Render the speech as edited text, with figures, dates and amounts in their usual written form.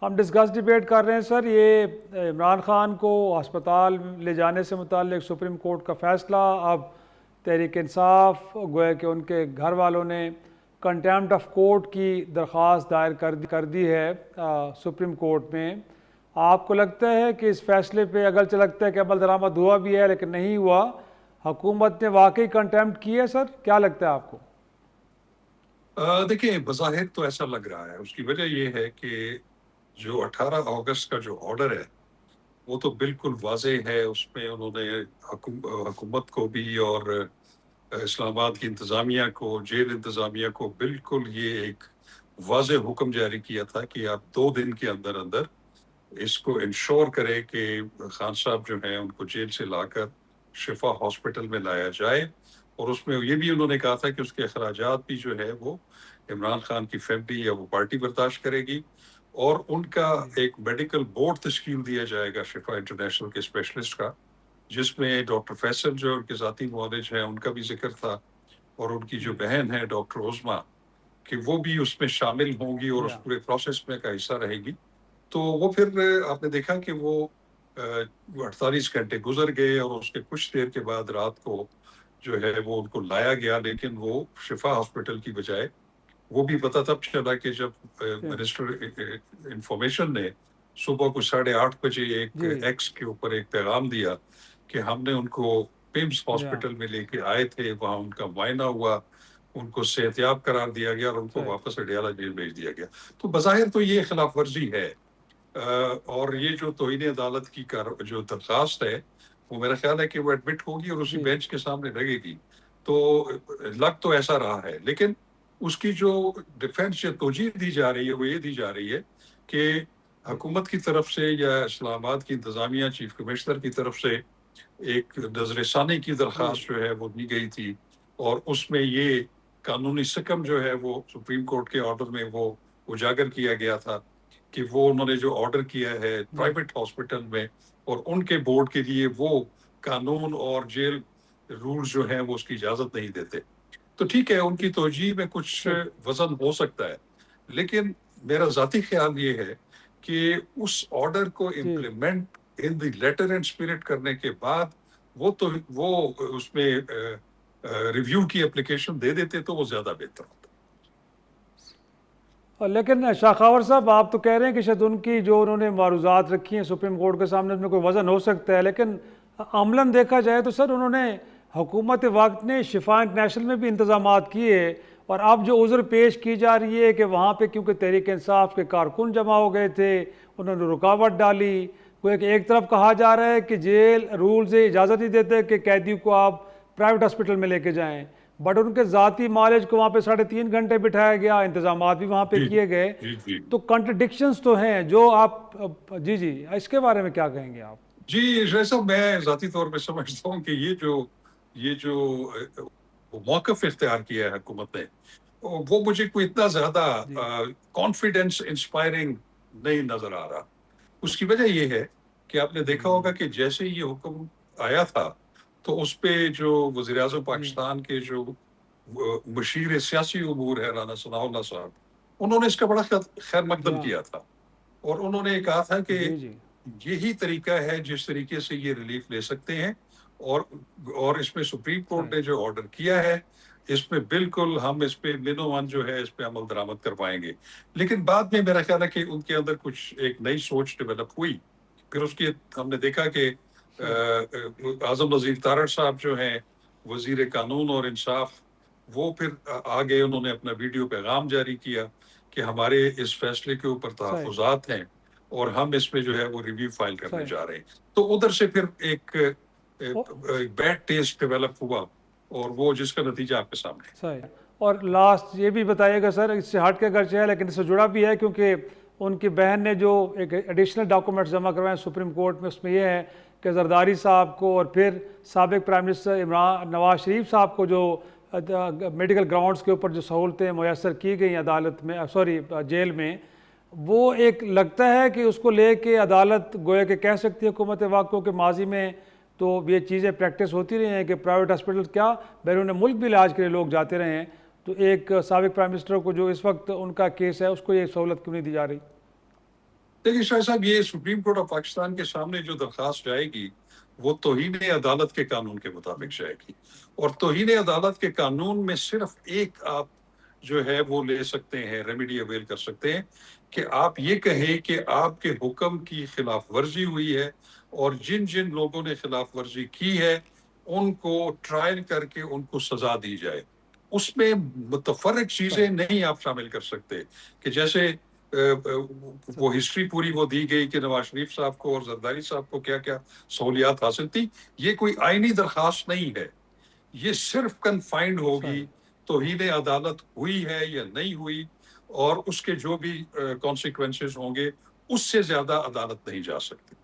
ہم discuss debate کر رہے ہیں سر، یہ عمران خان کو ہسپتال لے جانے سے متعلق سپریم کورٹ کا فیصلہ، اب تحریک انصاف گویا کہ ان کے گھر والوں نے کنٹیمپٹ آف کورٹ کی درخواست دائر کر دی ہے سپریم کورٹ میں۔ آپ کو لگتا ہے کہ اس فیصلے پہ اگرچہ لگتا ہے کہ عمل درآمد ہوا بھی ہے لیکن نہیں ہوا، حکومت نے واقعی کنٹیمپٹ کی ہے سر؟ کیا لگتا ہے آپ کو؟ دیکھیں، بظاہر تو ایسا لگ رہا ہے۔ اس کی وجہ یہ ہے کہ جو 18 اگست کا جو آرڈر ہے وہ تو بالکل واضح ہے۔ اس میں انہوں نے حکومت کو بھی اور اسلام آباد کی انتظامیہ کو، جیل انتظامیہ کو بالکل یہ ایک واضح حکم جاری کیا تھا کہ آپ 2 دن کے اندر اندر اس کو انشور کرے کہ خان صاحب جو ہیں ان کو جیل سے لا کر شفا ہاسپٹل میں لایا جائے، اور اس میں یہ بھی انہوں نے کہا تھا کہ اس کے اخراجات بھی جو ہے وہ عمران خان کی فیملی یا وہ پارٹی برداشت کرے گی، اور ان کا ایک میڈیکل بورڈ تشکیل دیا جائے گا شفا انٹرنیشنل کے اسپیشلسٹ کا، جس میں ڈاکٹر فیصل جو ان کے ذاتی معالج ہیں ان کا بھی ذکر تھا، اور ان کی جو بہن ہے ڈاکٹر عظما کہ وہ بھی اس میں شامل ہوں گی اور اس پورے پروسیس میں کا حصہ رہے گی۔ تو وہ پھر آپ نے دیکھا کہ وہ 48 گھنٹے گزر گئے، اور اس کے کچھ دیر کے بعد رات کو جو ہے وہ ان کو لایا گیا، لیکن وہ شفا ہاسپٹل کی بجائے وہ بھی پتہ تب چلا کہ جب منسٹر انفارمیشن نے صبح کو 8:30 بجے ایک ایکس کے اوپر ایک پیغام دیا کہ ہم نے ان کو پیمز ہاسپٹل میں لے کے آئے تھے، وہاں ان کا معائنہ ہوا، ان کو صحتیاب قرار دیا گیا اور ان کو واپس اڈیالہ جیل بھیج دیا گیا۔ تو بظاہر تو یہ خلاف ورزی ہے، اور یہ جو توہین عدالت کی جو درخواست ہے وہ میرا خیال ہے کہ وہ ایڈمٹ ہوگی اور اسی بینچ کے سامنے لگے گی۔ تو لگ تو ایسا رہا ہے، لیکن اس کی جو ڈیفینس یا توجیہ دی جا رہی ہے وہ یہ دی جا رہی ہے کہ حکومت کی طرف سے یا اسلام آباد کی انتظامیہ چیف کمشنر کی طرف سے ایک نظر ثانی کی درخواست جو ہے وہ دی گئی تھی، اور اس میں یہ قانونی سکم جو ہے وہ سپریم کورٹ کے آرڈر میں وہ اجاگر کیا گیا تھا کہ وہ انہوں نے جو آرڈر کیا ہے پرائیویٹ ہاسپٹل میں اور ان کے بورڈ کے لیے وہ قانون اور جیل رولز جو ہیں وہ اس کی اجازت نہیں دیتے۔ تو ٹھیک ہے، ان کی توجیہ میں کچھ وزن ہو سکتا ہے، لیکن میرا ذاتی خیال یہ ہے کہ اس آرڈر کو implement in the letter and spirit کرنے کے بعد وہ اس میں ریویو کی اپلیکیشن دے دیتے تو وہ زیادہ بہتر ہوتا۔ لیکن شاخاور صاحب، آپ تو کہہ رہے ہیں کہ شاید ان کی جو انہوں نے معروضات رکھی ہیں سپریم کورٹ کے سامنے اس میں کوئی وزن ہو سکتا ہے، لیکن عملاً دیکھا جائے تو سر انہوں نے حکومت وقت نے شفا انٹرنیشنل میں بھی انتظامات کیے، اور اب جو عذر پیش کی جا رہی ہے کہ وہاں پہ کیونکہ تحریک انصاف کے کارکن جمع ہو گئے تھے انہوں نے رکاوٹ ڈالی، کوئی ایک طرف کہا جا رہا ہے کہ جیل رولز اجازت نہیں دیتے کہ قیدی کو آپ پرائیویٹ ہاسپٹل میں لے کے جائیں، بٹ ان کے ذاتی معالج کو وہاں پہ 3.5 گھنٹے بٹھایا گیا، انتظامات بھی وہاں پہ کیے گئے، تو کنٹرڈکشنز تو ہیں جو آپ جی اس کے بارے میں کیا کہیں گے آپ؟ جی جیسا میں ذاتی طور پہ سمجھتا ہوں کہ یہ جو موقف اختیار کیا ہے حکومت نے وہ مجھے کوئی اتنا زیادہ کانفیڈنس انسپائرنگ نہیں نظر آ رہا۔ اس کی وجہ یہ ہے کہ آپ نے دیکھا ہوگا کہ جیسے یہ حکم آیا تھا تو اس پہ جو وزیر اعظم پاکستان کے جو مشیر سیاسی امور ہے رانا ثناء اللہ صاحب، انہوں نے اس کا بڑا خیر مقدم کیا تھا، اور انہوں نے کہا تھا کہ یہی طریقہ ہے جس طریقے سے یہ ریلیف لے سکتے ہیں، اور اس میں سپریم کورٹ نے جو آرڈر کیا ہے اس میں بالکل ہم اس پہ منو جو ہے اس پہ عمل درآمد کروائیں گے۔ لیکن بعد میں میرا خیال ہے کہ ان کے اندر کچھ ایک نئی سوچ ڈیولپ ہوئی، پھر اس کی ہم نے دیکھا کہ اعظم وزیر طارڑ صاحب جو ہیں وزیر قانون اور انصاف، وہ پھر آگے انہوں نے اپنا ویڈیو پیغام جاری کیا کہ ہمارے اس فیصلے کے اوپر تحفظات ہیں اور ہم اس میں جو ہے وہ ریویو فائل کرنے جا رہے ہیں۔ تو ادھر سے پھر ایک بیڈ ٹیسٹ ڈیولپ ہوا، اور وہ جس کا نتیجہ آپ کے سامنے ہے۔ اور لاسٹ یہ بھی بتائیے گا سر، اس سے ہٹ کے اگرچہ ہے لیکن اس سے جڑا بھی ہے، کیونکہ ان کی بہن نے جو ایک ایڈیشنل ڈاکومنٹس جمع کروائے ہیں سپریم کورٹ میں، اس میں یہ ہے کہ زرداری صاحب کو اور پھر سابق پرائم منسٹر نواز شریف صاحب کو جو میڈیکل گراؤنڈز کے اوپر جو سہولتیں میسر کی گئی عدالت میں جیل میں، وہ ایک لگتا ہے کہ اس کو لے کے عدالت گویا کہ کہہ سکتی ہے حکومت وقت کو کہ ماضی میں تو یہ چیزیں پریکٹس ہوتی رہی ہیں کہ پرائیویٹ ہاسپٹل کیا بیرون ملک بھی علاج کے لیے لوگ جاتے رہے ہیں، تو ایک سابق پرائم منسٹر کو جو اس وقت ان کا کیس ہے اس کو یہ سہولت کیوں نہیں دی جا رہی؟ دیکھیے شاہ صاحب، یہ سپریم کورٹ آف پاکستان کے سامنے جو درخواست جائے گی وہ توہین عدالت کے قانون کے مطابق جائے گی، اور توہین عدالت کے قانون میں صرف ایک آپ جو ہے وہ لے سکتے ہیں، ریمیڈی اویل کر سکتے ہیں، کہ آپ یہ کہیں کہ آپ کے حکم کی خلاف ورزی ہوئی ہے، اور جن جن لوگوں نے خلاف ورزی کی ہے ان کو ٹرائل کر کے ان کو سزا دی جائے۔ اس میں متفرق چیزیں نہیں آپ شامل کر سکتے، کہ جیسے وہ ہسٹری پوری وہ دی گئی کہ نواز شریف صاحب کو اور زرداری صاحب کو کیا کیا سہولیات حاصل تھی۔ یہ کوئی آئینی درخواست نہیں ہے، یہ صرف کنفائنڈ ہوگی توہین عدالت ہوئی ہے یا نہیں ہوئی، اور اس کے جو بھی کانسیکوینسز ہوں گے، اس سے زیادہ عدالت نہیں جا سکتی۔